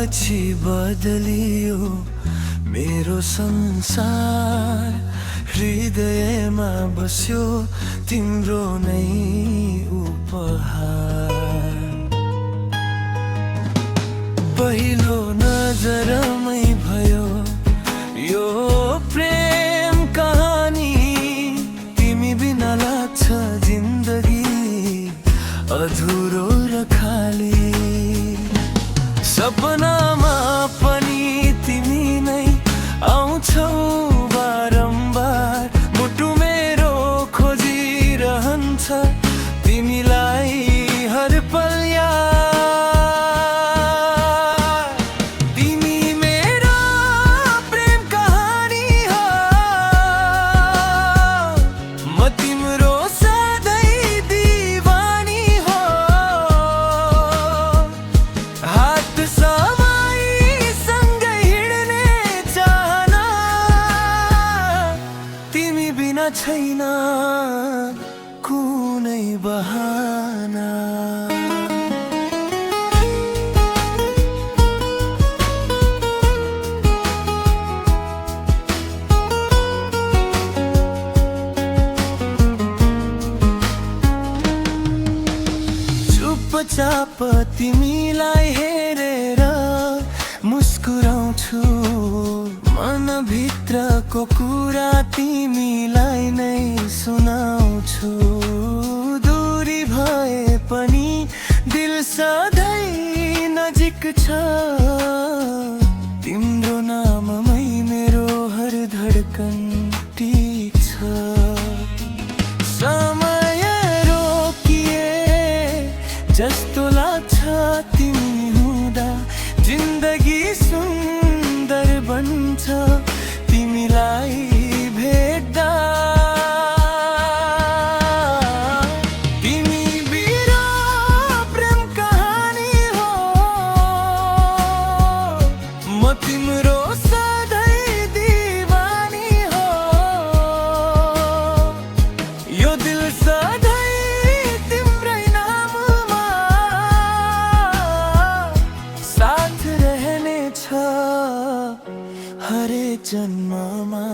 पछि बदलियो मेरो संसार, हृदयमा बस्यो तिम्रो नै उपहार। पहिलो नजरमै भयो यो प्रेम कहानी, तिमी बिना लाग्छ जिन्दगी अधुरो र खाली। सपनामा पनि तिमी नै आउँछौ बारम्बार, मुटु मेरो खोजिरहन्छ तिमीलाई हर पल यार। तिमी मेरो प्रेम कहानी हो, म तिम्रो सधैँ दीवानी हो। हात समाई सँगै हिँड्ने चाहना, तिमी बिना छैन कुनै बहाना। चुपचाप तिमीलाई हेरेर मुस्कुराउँछु, मनभित्रको कुरा तिमीलाई नै सुनाउँछु। दूरी भए पनि दिल सधैँ नजिक छ, तिम्रो नाममै मेरो हर धडकन टिक्छ। समय रोकिए जस्तो लाग्छ तिमी हुँदा, जिन्दगी सुन्दर बन्छ तिमीलाई भेट्दा। तिमी मेरो प्रेम कहानी हो, म तिम्रो सधैँ दीवानी हो। यो दिल सधैँ तिम्रै नाममा साथ रहने छ हरेक जन्ममा।